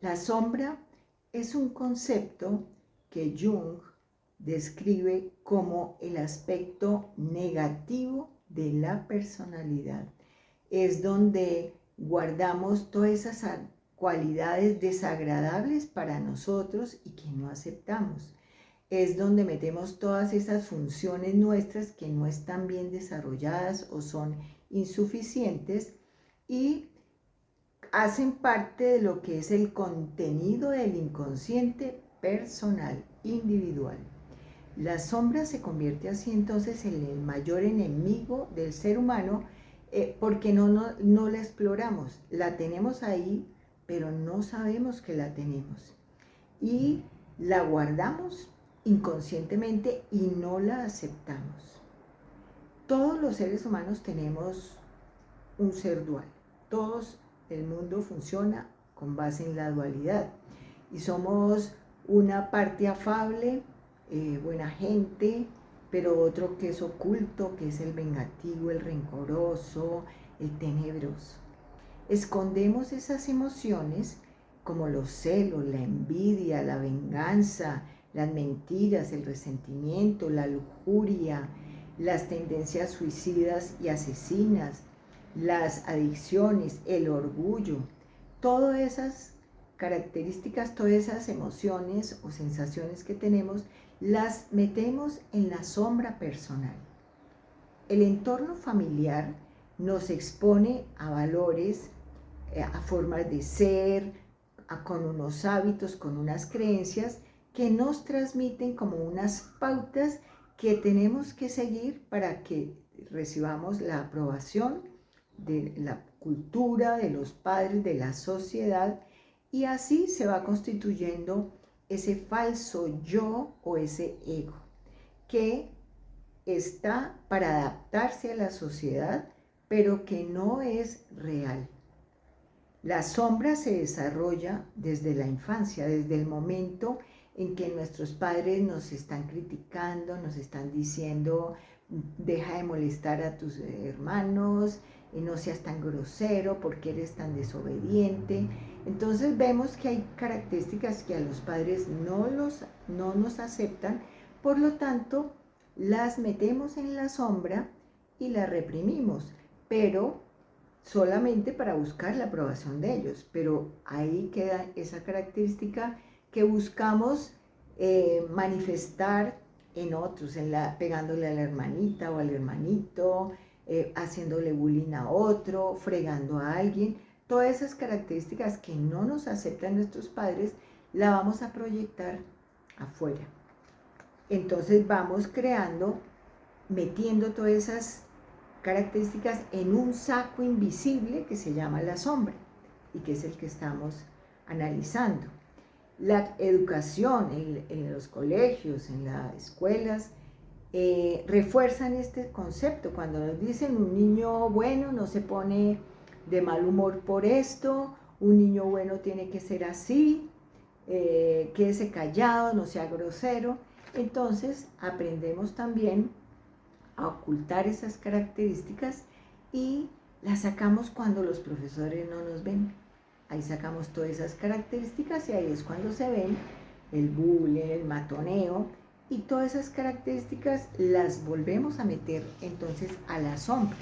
La sombra es un concepto que Jung describe como el aspecto negativo de la personalidad. Es donde guardamos todas esas cualidades desagradables para nosotros y que no aceptamos. Es donde metemos todas esas funciones nuestras que no están bien desarrolladas o son insuficientes y hacen parte de lo que es el contenido del inconsciente personal, individual. La sombra se convierte así entonces en el mayor enemigo del ser humano porque no la exploramos. La tenemos ahí, pero no sabemos que la tenemos. Y la guardamos inconscientemente y no la aceptamos. Todos los seres humanos tenemos un ser dual. Todos, el mundo funciona con base en la dualidad. Y somos una parte afable, buena gente, pero otro que es oculto, que es el vengativo, el rencoroso, el tenebroso. Escondemos esas emociones como los celos, la envidia, la venganza, las mentiras, el resentimiento, la lujuria, las tendencias suicidas y asesinas, las adicciones, el orgullo, todas esas características, todas esas emociones o sensaciones que tenemos, las metemos en la sombra personal. El entorno familiar nos expone a valores, a formas de ser, con unos hábitos, con unas creencias que nos transmiten como unas pautas que tenemos que seguir para que recibamos la aprobación de la cultura, de los padres, de la sociedad, y así se va constituyendo ese falso yo o ese ego que está para adaptarse a la sociedad, pero que no es real. La sombra se desarrolla desde la infancia, desde el momento en que nuestros padres nos están criticando, nos están diciendo, deja de molestar a tus hermanos, no seas tan grosero, porque eres tan desobediente. Entonces vemos que hay características que a los padres no nos aceptan, por lo tanto las metemos en la sombra y las reprimimos, pero solamente para buscar la aprobación de ellos, pero ahí queda esa característica que buscamos manifestar en otros, pegándole a la hermanita o al hermanito, haciéndole bullying a otro, fregando a alguien. Todas esas características que no nos aceptan nuestros padres, la vamos a proyectar afuera. Entonces vamos creando, metiendo todas esas características en un saco invisible que se llama la sombra y que es el que estamos analizando. La educación en los colegios, en las escuelas, refuerzan este concepto. Cuando nos dicen un niño bueno no se pone de mal humor por esto, un niño bueno tiene que ser así, quédese callado, no sea grosero. Entonces aprendemos también a ocultar esas características y las sacamos cuando los profesores no nos ven. Ahí sacamos todas esas características y ahí es cuando se ven el bullying, el matoneo, y todas esas características las volvemos a meter entonces a la sombra.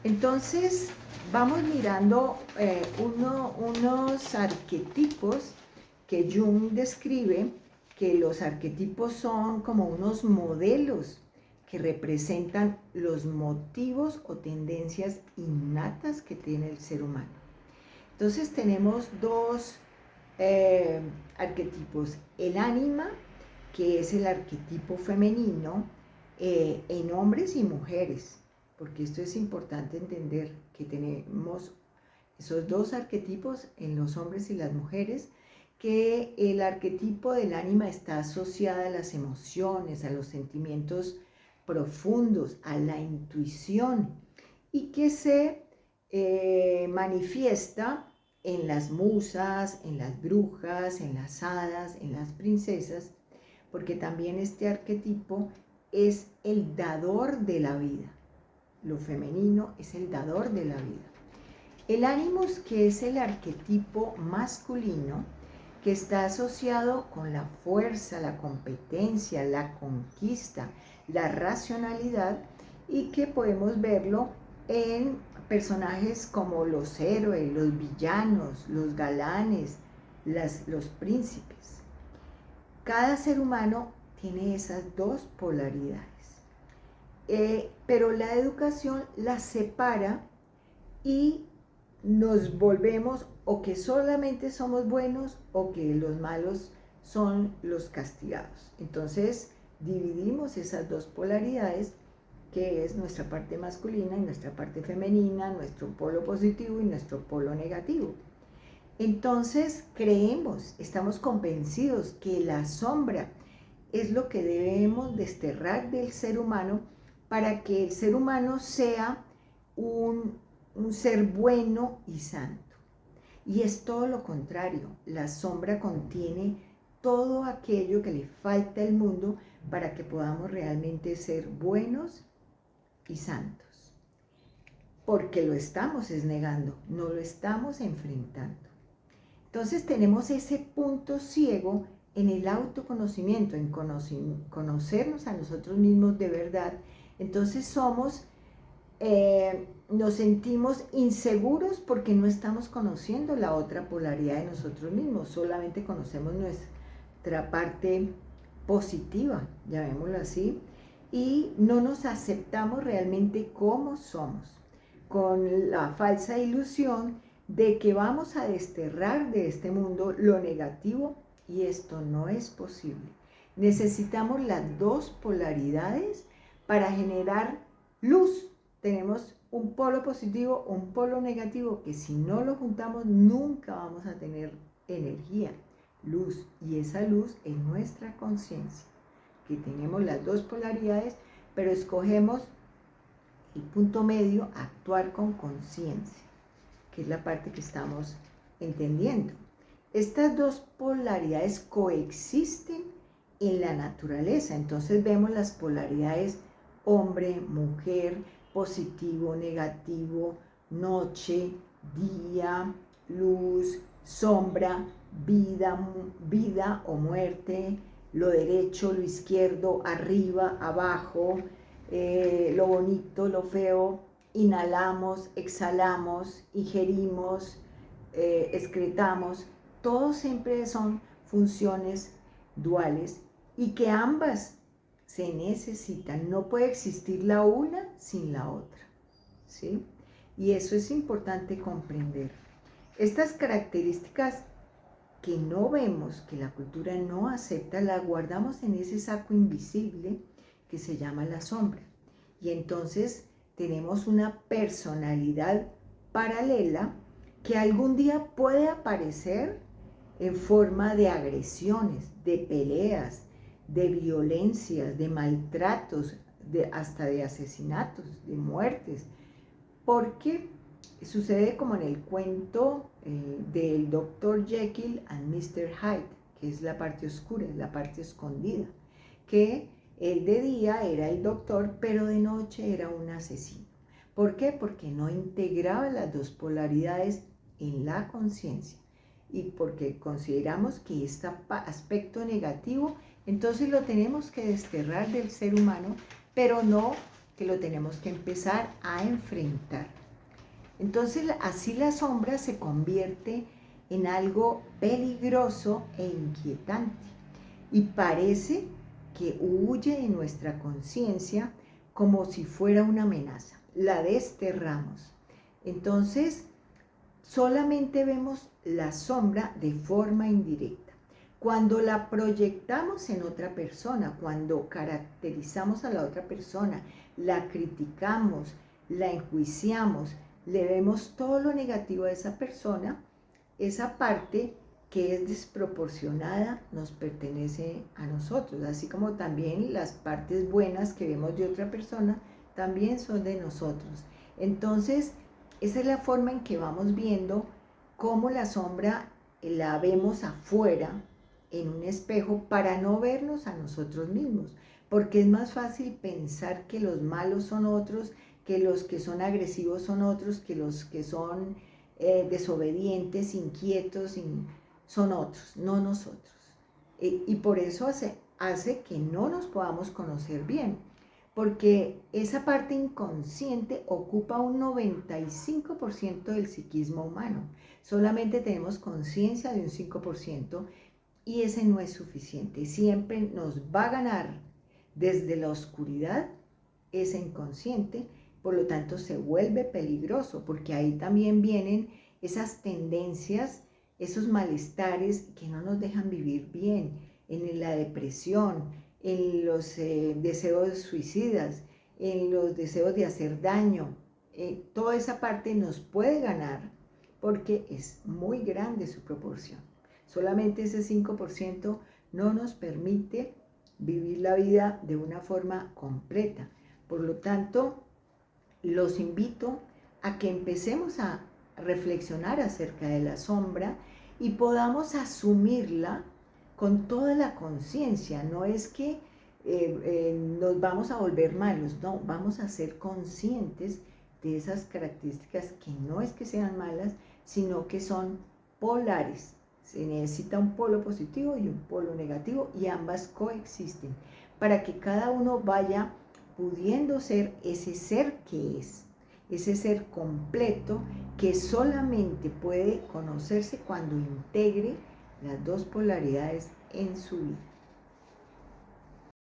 Entonces vamos mirando unos arquetipos que Jung describe, que los arquetipos son como unos modelos que representan los motivos o tendencias innatas que tiene el ser humano. Entonces tenemos dos arquetipos: el ánima, que es el arquetipo femenino en hombres y mujeres, porque esto es importante entender que tenemos esos dos arquetipos en los hombres y las mujeres, que el arquetipo del ánima está asociado a las emociones, a los sentimientos profundos, a la intuición, y que se manifiesta en las musas, en las brujas, en las hadas, en las princesas, porque también este arquetipo es el dador de la vida. Lo femenino es el dador de la vida. El Animus, que es el arquetipo masculino, que está asociado con la fuerza, la competencia, la conquista, la racionalidad, y que podemos verlo en personajes como los héroes, los villanos, los galanes, los príncipes. Cada ser humano tiene esas dos polaridades, pero la educación las separa y nos volvemos o que solamente somos buenos o que los malos son los castigados. Entonces dividimos esas dos polaridades, que es nuestra parte masculina y nuestra parte femenina, nuestro polo positivo y nuestro polo negativo. Entonces creemos, estamos convencidos que la sombra es lo que debemos desterrar del ser humano para que el ser humano sea un ser bueno y santo. Y es todo lo contrario, la sombra contiene todo aquello que le falta al mundo para que podamos realmente ser buenos y santos. Porque lo estamos negando, no lo estamos enfrentando. Entonces tenemos ese punto ciego en el autoconocimiento, en conocernos a nosotros mismos de verdad. Entonces nos sentimos inseguros porque no estamos conociendo la otra polaridad de nosotros mismos, solamente conocemos nuestra parte positiva, llamémoslo así, y no nos aceptamos realmente como somos, con la falsa ilusión de que vamos a desterrar de este mundo lo negativo, y esto no es posible. Necesitamos las dos polaridades para generar luz. Tenemos un polo positivo, un polo negativo, que si no lo juntamos nunca vamos a tener energía, luz, y esa luz es nuestra conciencia, que tenemos las dos polaridades, pero escogemos el punto medio, actuar con conciencia, que es la parte que estamos entendiendo. Estas dos polaridades coexisten en la naturaleza, entonces vemos las polaridades hombre, mujer, positivo, negativo, noche, día, luz, sombra, vida o muerte, lo derecho, lo izquierdo, arriba, abajo, lo bonito, lo feo. Inhalamos, exhalamos, ingerimos, excretamos. Todos siempre son funciones duales y que ambas se necesitan. No puede existir la una sin la otra, ¿sí? Y eso es importante comprender. Estas características que no vemos, que la cultura no acepta, las guardamos en ese saco invisible que se llama la sombra. Y entonces tenemos una personalidad paralela que algún día puede aparecer en forma de agresiones, de peleas, de violencias, de maltratos, hasta de asesinatos, de muertes, porque sucede como en el cuento del Dr. Jekyll and Mr. Hyde, que es la parte oscura, la parte escondida, que él de día era el doctor, pero de noche era un asesino. ¿Por qué? Porque no integraba las dos polaridades en la conciencia, y porque consideramos que este aspecto negativo, entonces lo tenemos que desterrar del ser humano, pero no que lo tenemos que empezar a enfrentar. Entonces así la sombra se convierte en algo peligroso e inquietante, y parece que huye de nuestra conciencia como si fuera una amenaza. La desterramos. Entonces solamente vemos la sombra de forma indirecta. Cuando la proyectamos en otra persona, cuando caracterizamos a la otra persona, la criticamos, la enjuiciamos, le vemos todo lo negativo a esa persona, esa parte que es desproporcionada nos pertenece a nosotros, así como también las partes buenas que vemos de otra persona también son de nosotros. Entonces, esa es la forma en que vamos viendo cómo la sombra la vemos afuera en un espejo para no vernos a nosotros mismos, porque es más fácil pensar que los malos son otros, que los que son agresivos son otros, que los que son desobedientes, inquietos, son otros, no nosotros. Y por eso hace que no nos podamos conocer bien, porque esa parte inconsciente ocupa un 95% del psiquismo humano. Solamente tenemos conciencia de un 5% y ese no es suficiente. Siempre nos va a ganar desde la oscuridad ese inconsciente, por lo tanto se vuelve peligroso, porque ahí también vienen esas tendencias, esos malestares que no nos dejan vivir bien, en la depresión, en los deseos suicidas, en los deseos de hacer daño. Toda esa parte nos puede ganar porque es muy grande su proporción. Solamente ese 5% no nos permite vivir la vida de una forma completa. Por lo tanto, los invito a que empecemos a reflexionar acerca de la sombra y podamos asumirla con toda la conciencia. No es que nos vamos a volver malos, no, vamos a ser conscientes de esas características que no es que sean malas, sino que son polares. Se necesita un polo positivo y un polo negativo y ambas coexisten para que cada uno vaya pudiendo ser ese ser que es, ese ser completo que solamente puede conocerse cuando integre las dos polaridades en su vida.